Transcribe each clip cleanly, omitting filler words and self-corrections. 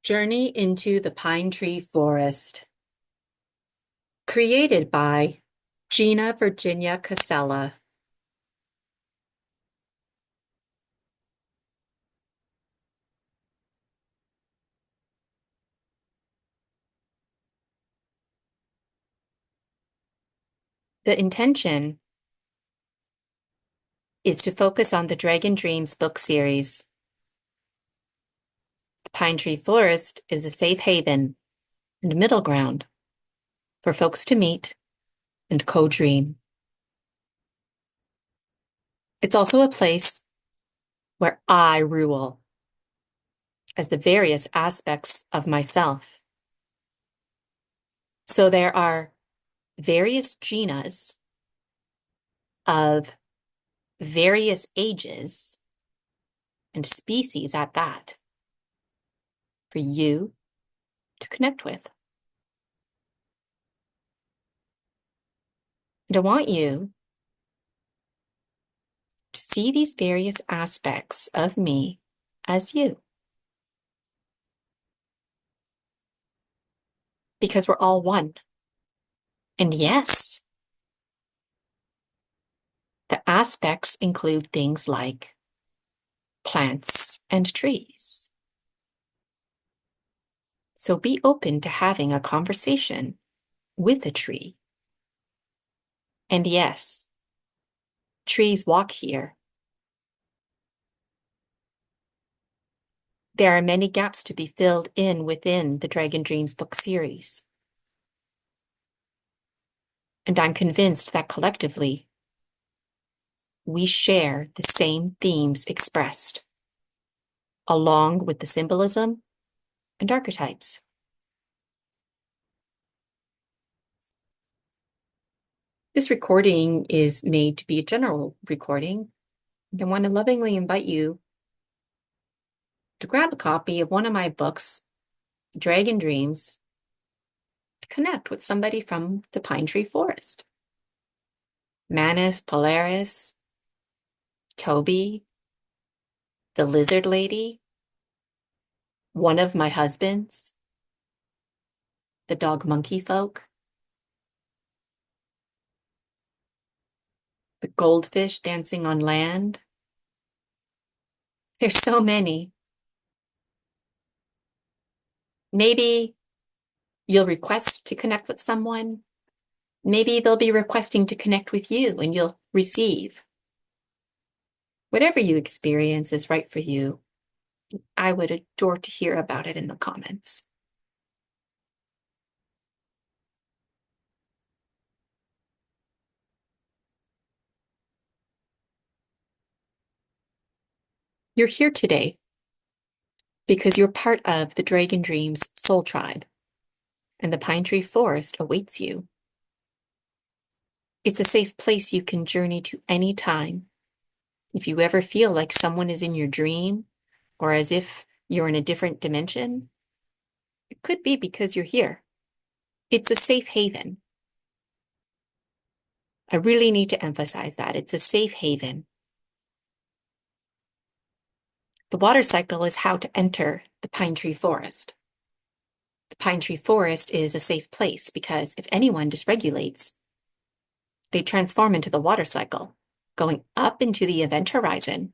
Journey into the Pinetree Forest. Created by Gina Virginia Casella. The intention is to focus on the Dragon Dreams book series. The Pinetree Forest is a safe haven and middle ground for folks to meet and co-dream. It's also a place where I rule as the various aspects of myself. So there are various Ginas of various ages and species at that for you to connect with. And I want you to see these various aspects of me as you. Because we're all one. And yes, the aspects include things like plants and trees. So be open to having a conversation with a tree. And yes, trees walk here. There are many gaps to be filled in within the Dragon Dreams book series. And I'm convinced that collectively, we share the same themes expressed, along with the symbolism and archetypes. This recording is made to be a general recording. I want to lovingly invite you to grab a copy of one of my books, Dragon Dreams, to connect with somebody from the Pinetree Forest. Manus, Polaris, Toby, the Lizard Lady, one of my husbands, the dog monkey folk, the goldfish dancing on land. There's so many. Maybe you'll request to connect with someone. Maybe they'll be requesting to connect with you and you'll receive. Whatever you experience is right for you. I would adore to hear about it in the comments. You're here today because you're part of the Dragon Dreams Soul Tribe, and the Pinetree Forest awaits you. It's a safe place you can journey to any time. If you ever feel like someone is in your dream, or as if you're in a different dimension, it could be because you're here. It's a safe haven. I really need to emphasize that. It's a safe haven. The water cycle is how to enter the Pinetree Forest. The Pinetree Forest is a safe place because if anyone dysregulates, they transform into the water cycle, going up into the event horizon.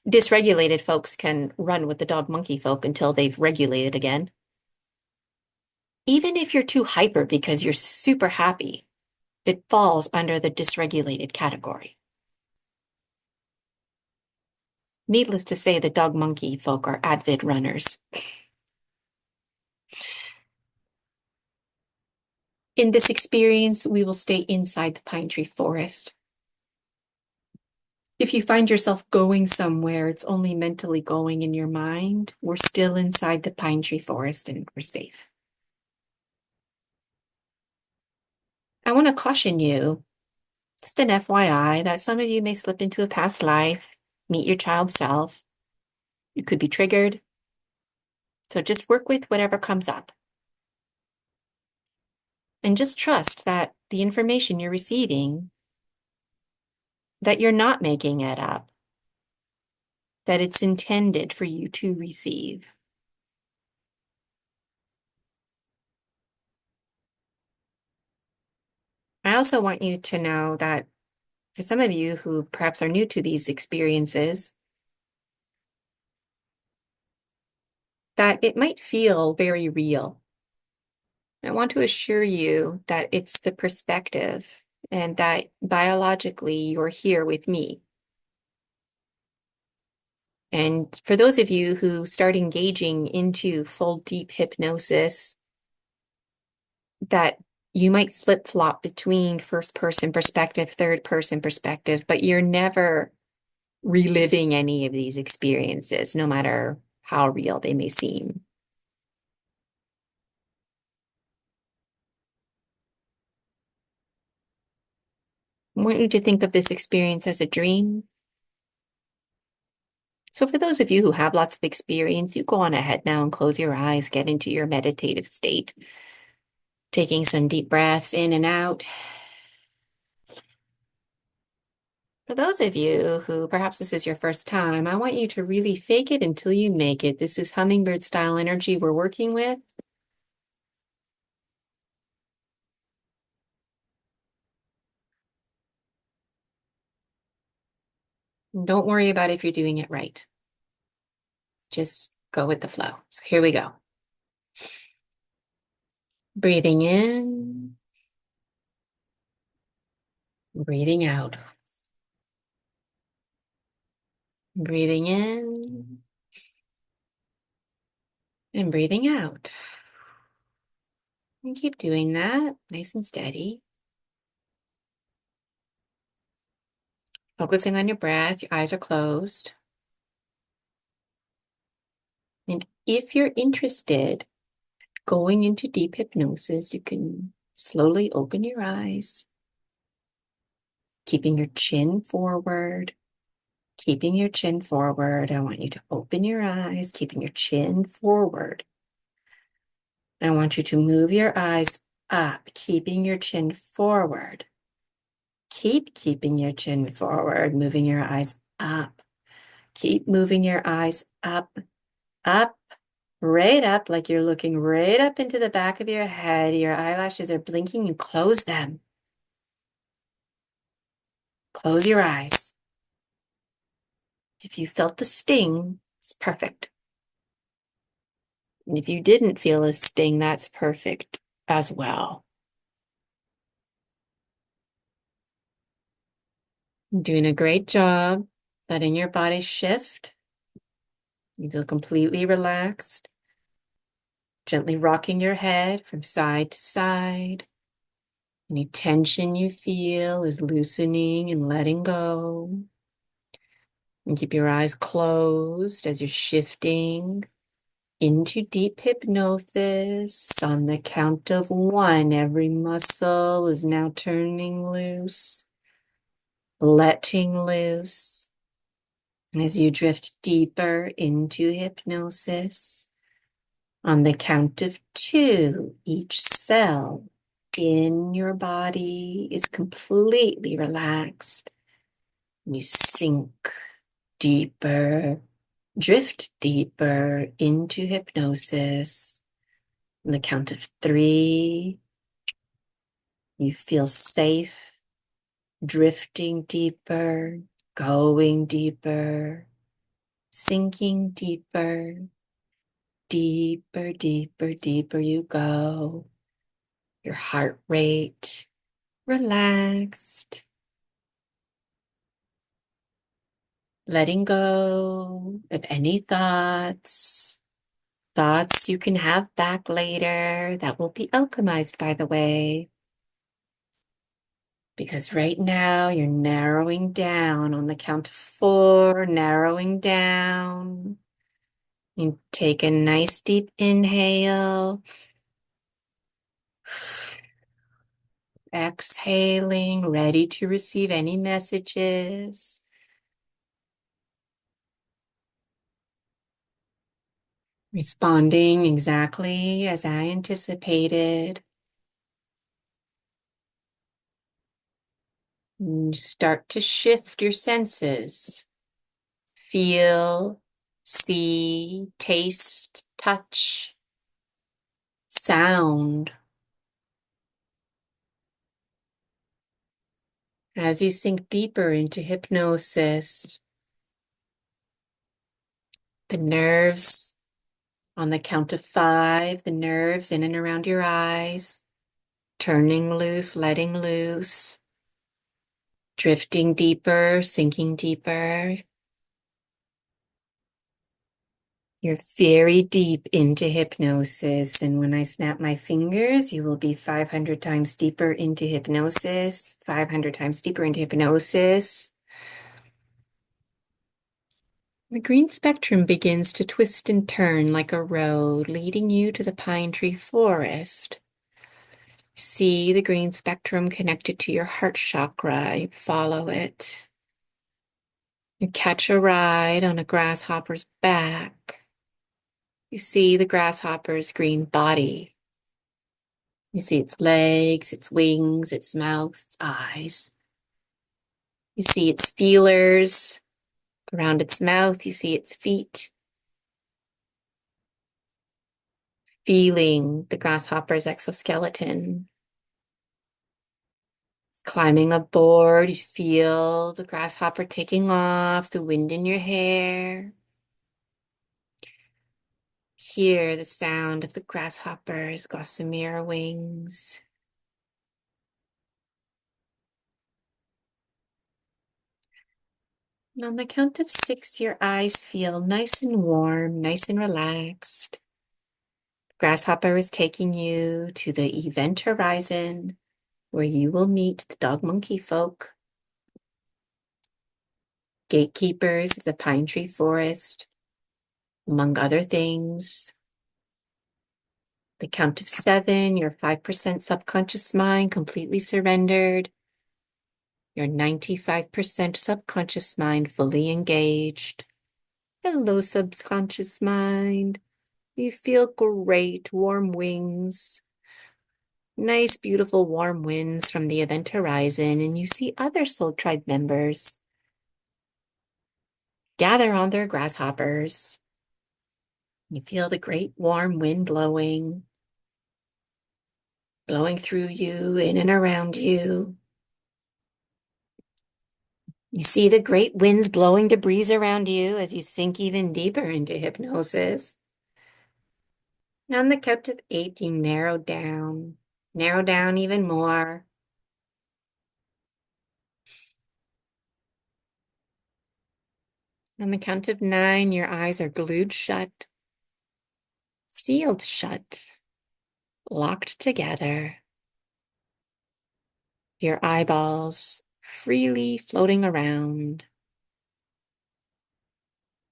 Dysregulated folks can run with the dog monkey folk until they've regulated again. Even if you're too hyper because you're super happy, it falls under the dysregulated category. Needless to say, the dog monkey folk are avid runners. In this experience, we will stay inside the Pinetree Forest. If you find yourself going somewhere, it's only mentally going in your mind. We're still inside the Pinetree Forest and we're safe. I want to caution you, just an FYI, that some of you may slip into a past life, meet your child self. You could be triggered. So just work with whatever comes up. And just trust that the information you're receiving, that you're not making it up, that it's intended for you to receive. I also want you to know that for some of you who perhaps are new to these experiences, that it might feel very real. I want to assure you that it's the perspective and that biologically you're here with me. And for those of you who start engaging into full deep hypnosis, that you might flip-flop between first person perspective, third person perspective, but you're never reliving any of these experiences, no matter how real they may seem. I want you to think of this experience as a dream. So for those of you who have lots of experience, you go on ahead now and close your eyes, get into your meditative state, taking some deep breaths in and out. For those of you who perhaps this is your first time, I want you to really fake it until you make it. This is hummingbird style energy we're working with. Don't worry about if you're doing it right. Just go with the flow. So here we go. Breathing in, breathing out. Breathing in and breathing out. And keep doing that, nice and steady. Focusing on your breath, your eyes are closed. And if you're interested, going into deep hypnosis, you can slowly open your eyes, keeping your chin forward. Keeping your chin forward. I want you to open your eyes, keeping your chin forward. I want you to move your eyes up, keeping your chin forward. Keep keeping your chin forward, moving your eyes up. Keep moving your eyes up, up, right up, like you're looking right up into the back of your head. Your eyelashes are blinking. You close them. Close your eyes. If you felt the sting, it's perfect. And if you didn't feel a sting, that's perfect as well. Doing a great job letting your body shift. You feel completely relaxed. Gently rocking your head from side to side. Any tension you feel is loosening and letting go. And keep your eyes closed as you're shifting into deep hypnosis. On the count of 1, every muscle is now turning loose, letting loose. And as you drift deeper into hypnosis, on the count of 2, each cell in your body is completely relaxed. You sink deeper, drift deeper into hypnosis. On the count of 3, you feel safe, drifting deeper, going deeper, sinking deeper, deeper, deeper, deeper you go. Your heart rate relaxed. Letting go of any thoughts. Thoughts you can have back later that will be alchemized, by the way. Because right now you're narrowing down on the count of 4, narrowing down. You take a nice deep inhale. Exhaling, ready to receive any messages. Responding exactly as I anticipated. And start to shift your senses. Feel, see, taste, touch, sound. As you sink deeper into hypnosis, the nerves, on the count of 5, the nerves in and around your eyes, turning loose, letting loose, drifting deeper, sinking deeper. You're very deep into hypnosis, and when I snap my fingers, you will be 500 times deeper into hypnosis, 500 times deeper into hypnosis. The green spectrum begins to twist and turn like a road, leading you to the Pinetree forest. See the green spectrum connected to your heart chakra. You follow it. You catch a ride on a grasshopper's back. You see the grasshopper's green body. You see its legs, its wings, its mouth, its eyes. You see its feelers around its mouth. You see its feet. Feeling the grasshopper's exoskeleton. Climbing aboard, you feel the grasshopper taking off, the wind in your hair. Hear the sound of the grasshopper's gossamer wings. And on the count of 6, your eyes feel nice and warm, nice and relaxed. Grasshopper is taking you to the event horizon where you will meet the dog monkey folk, gatekeepers of the Pinetree forest, among other things. The count of 7, your 5% subconscious mind completely surrendered. Your 95% subconscious mind fully engaged. Hello, subconscious mind. You feel great, warm wings. Nice, beautiful, warm winds from the event horizon, and you see other Soul Tribe members gather on their grasshoppers. You feel the great warm wind blowing through you, in and around you. You see the great winds blowing debris around you as you sink even deeper into hypnosis. On the count of 8, you narrow down even more. On the count of 9, your eyes are glued shut, sealed shut, locked together. Your eyeballs freely floating around.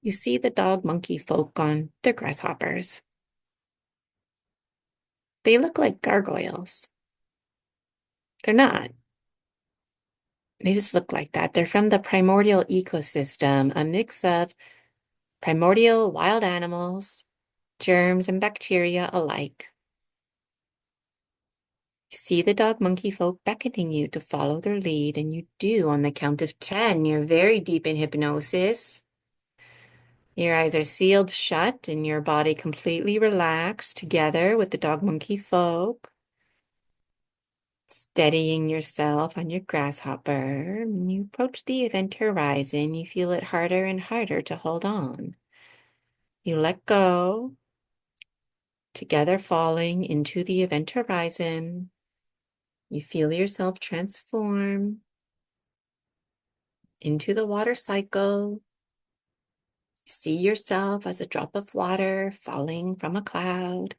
You see the dog monkey folk on their grasshoppers. They look like gargoyles. They're not. They just look like that. They're from the primordial ecosystem, a mix of primordial wild animals, germs, and bacteria alike. You see the dog monkey folk beckoning you to follow their lead, and you do on the count of 10. You're very deep in hypnosis. Your eyes are sealed shut and your body completely relaxed together with the dog monkey folk. Steadying yourself on your grasshopper, you approach the event horizon. You feel it harder and harder to hold on. You let go, together falling into the event horizon. You feel yourself transform into the water cycle. You see yourself as a drop of water falling from a cloud.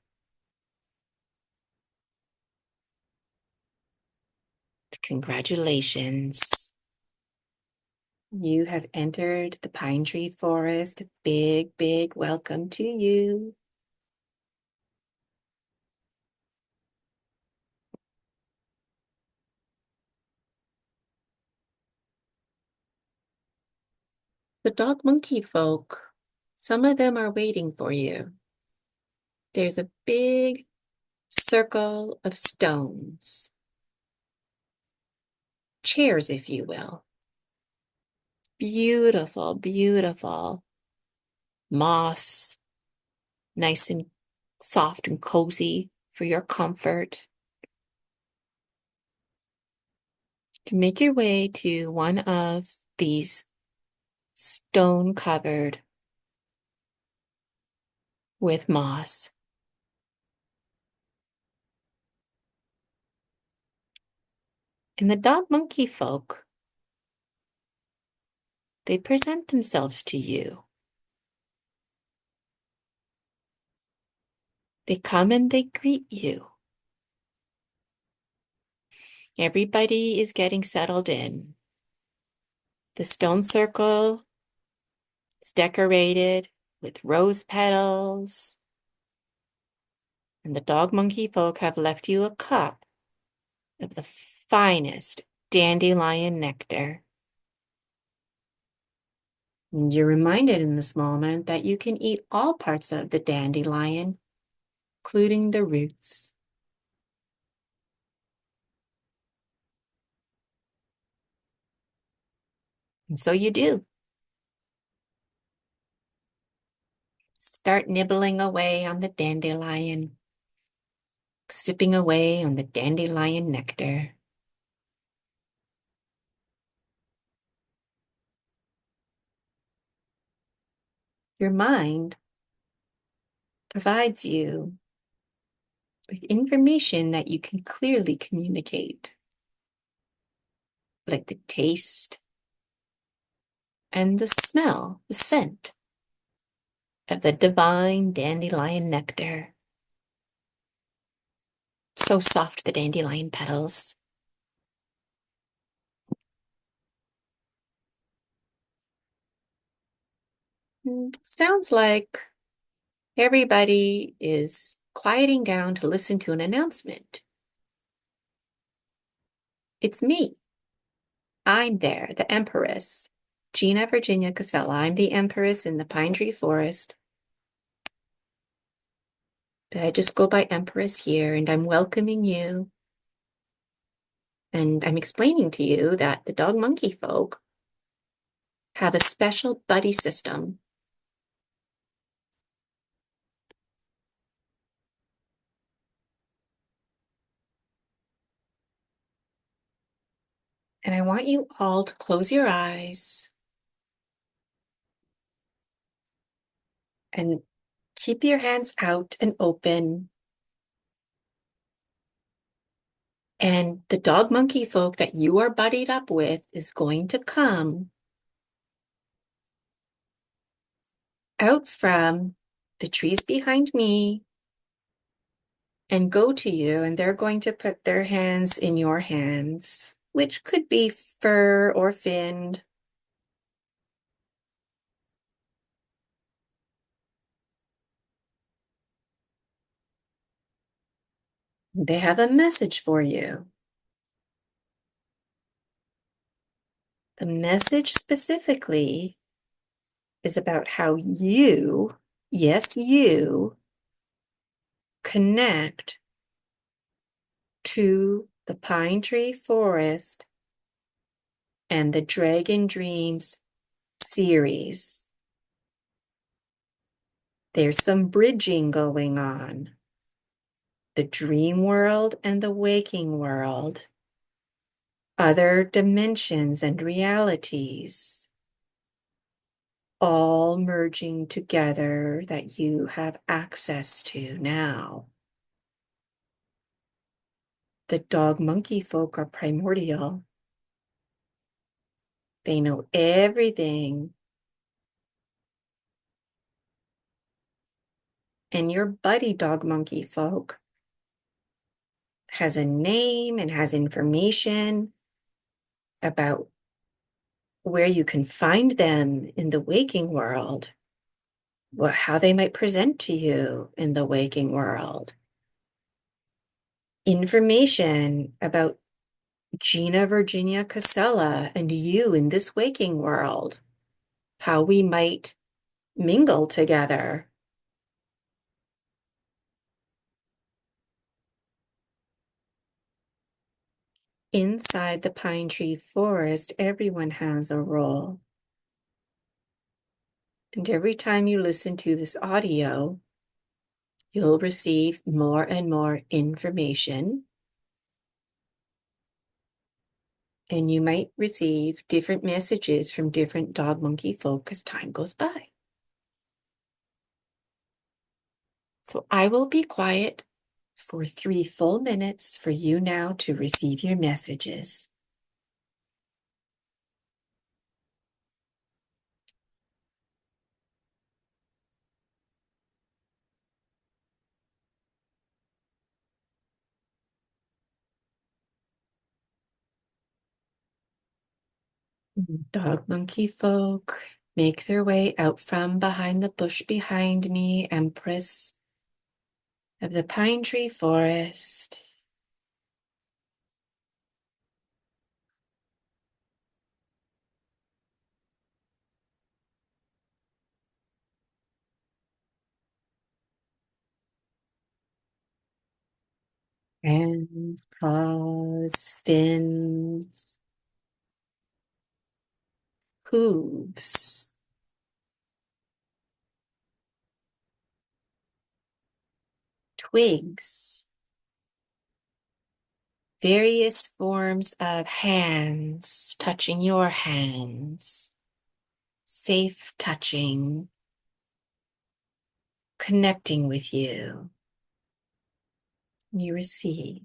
Congratulations. You have entered the Pinetree forest. Big, big welcome to you. The dog monkey folk, some of them are waiting for you. There's a big circle of stones, chairs, if you will. Beautiful, beautiful moss, nice and soft and cozy for your comfort. to make your way to one of these stone-covered with moss. And the dog monkey folk, they present themselves to you. They come and they greet you. Everybody is getting settled in. The stone circle is decorated with rose petals, and the dog monkey folk have left you a cup of the finest dandelion nectar. And you're reminded in this moment that you can eat all parts of the dandelion, including the roots. And so you do. Start nibbling away on the dandelion, sipping away on the dandelion nectar. Your mind provides you with information that you can clearly communicate, like the taste and the smell, the scent of the divine dandelion nectar. So soft, the dandelion petals. Sounds like everybody is quieting down to listen to an announcement. It's me. I'm there, the Empress, Gina Virginia Casella. I'm the Empress in the Pinetree Forest. But I just go by Empress here, and I'm welcoming you. And I'm explaining to you that the dog monkey folk have a special buddy system. And I want you all to close your eyes and keep your hands out and open. And the dog monkey folk that you are buddied up with is going to come out from the trees behind me and go to you, and they're going to put their hands in your hands, which could be fur or finned. They have a message for you. The message specifically is about how you, yes, you, connect to the pine tree forest and the Dragon Dreams series. There's some bridging going on. The dream world and the waking world, other dimensions and realities, all merging together that you have access to now. The dog monkey folk are primordial. They know everything. And your buddy dog monkey folk has a name and has information about where you can find them in the waking world, how they might present to you in the waking world. Information about Gina Virginia Casella and you in this waking world, how we might mingle together. Inside the pine tree forest, everyone has a role. And every time you listen to this audio, you'll receive more and more information And you might receive different messages from different dog monkey folk as time goes by. So I will be quiet for 3 full minutes for you now to receive your messages. Dog monkey folk make their way out from behind the bush behind me, Empress of the pine tree forest. Hands, paws, fins, hooves, twigs, various forms of hands touching your hands, safe touching, connecting with you. You receive.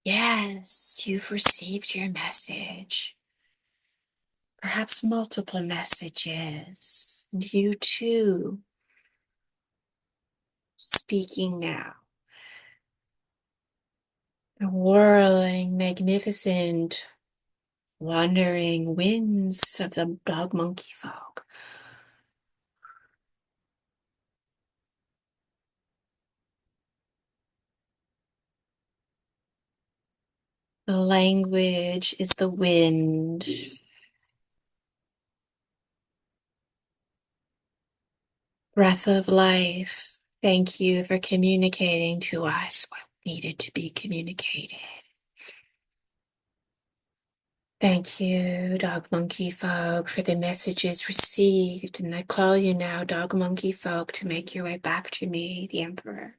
Yes, you've received your message. Perhaps multiple messages. And you too, speaking now. The whirling, magnificent, wandering winds of the dog monkey folk. The language is the wind. Breath of life. Thank you for communicating to us what needed to be communicated. Thank you, dog monkey folk, for the messages received. And I call you now, dog monkey folk, to make your way back to me, the Emperor.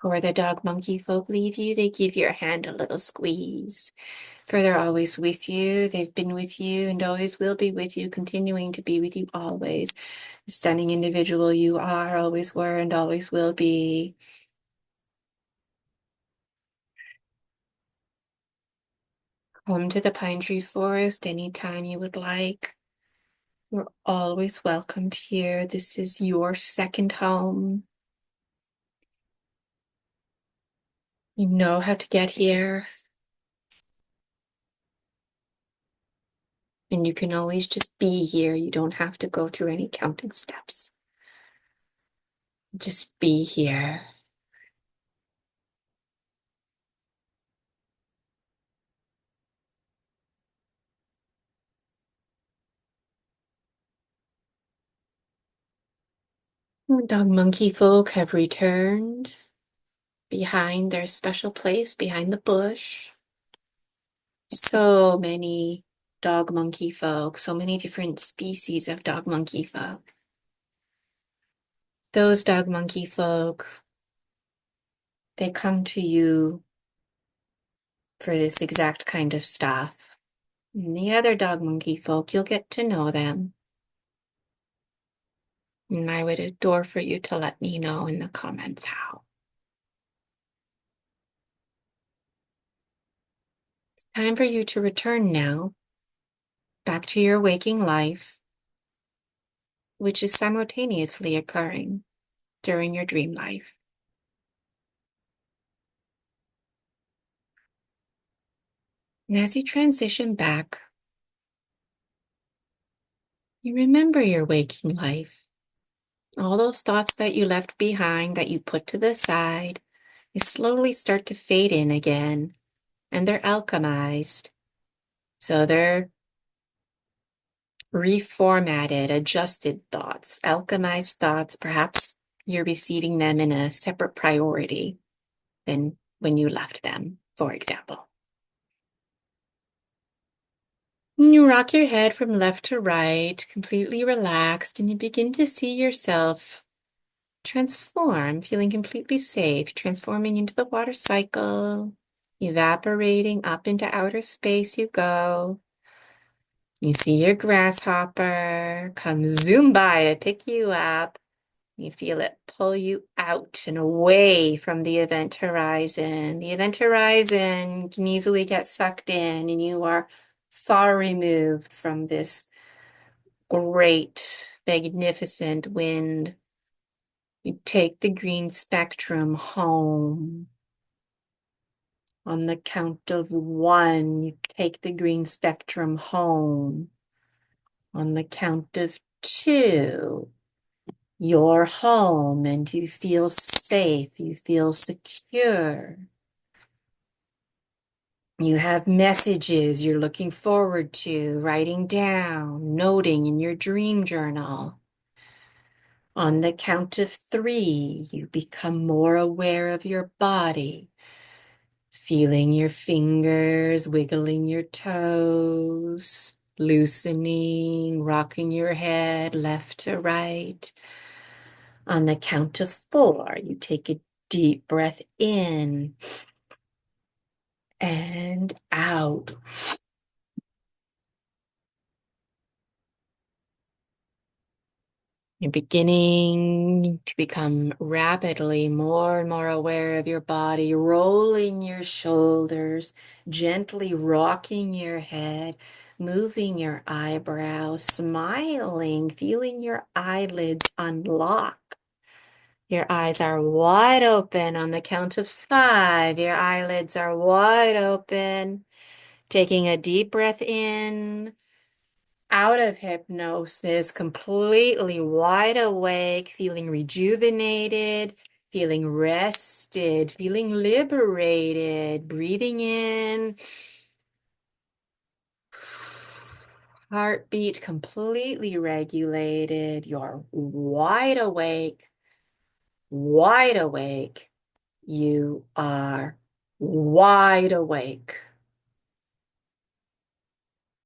Or the dog monkey folk leave you, they give your hand a little squeeze. For they're always with you. They've been with you and always will be with you, continuing to be with you always. The stunning individual you are, always were, and always will be. Come to the pine tree forest anytime you would like. You're always welcomed here. This is your second home. You know how to get here. And you can always just be here. You don't have to go through any counting steps. Just be here. Dog monkey folk have returned behind their special place behind the bush. So many dog monkey folk, so many different species of dog monkey folk. Those dog monkey folk, they come to you for this exact kind of stuff. And the other dog monkey folk, you'll get to know them. And I would adore for you to let me know in the comments how. It's time for you to return now back to your waking life, which is simultaneously occurring during your dream life. And as you transition back, you remember your waking life. All those thoughts that you left behind, that you put to the side, they slowly start to fade in again, and they're alchemized. So they're reformatted, adjusted thoughts, alchemized thoughts. Perhaps you're receiving them in a separate priority than when you left them, for example. You rock your head from left to right, completely relaxed, and you begin to see yourself transform, feeling completely safe, transforming into the water cycle, evaporating up into outer space you go. You see your grasshopper come zoom by to pick you up. You feel it pull you out and away from the event horizon. The event horizon can easily get sucked in, and you are far removed from this great, magnificent wind. You take the green spectrum home. On the count of one, you take the green spectrum home. On the count of two, you're home and you feel safe, you feel secure. You have messages you're looking forward to, writing down, noting in your dream journal. On the count of three, you become more aware of your body, feeling your fingers, wiggling your toes, loosening, rocking your head left to right. On the count of four, you take a deep breath in and out. You're beginning to become rapidly more and more aware of your body, rolling your shoulders, gently rocking your head, moving your eyebrows, smiling, feeling your eyelids unlock. Your eyes are wide open on the count of five. Your eyelids are wide open. Taking a deep breath in, out of hypnosis, completely wide awake, feeling rejuvenated, feeling rested, feeling liberated, breathing in, heartbeat completely regulated. You're wide awake, wide awake. You are wide awake.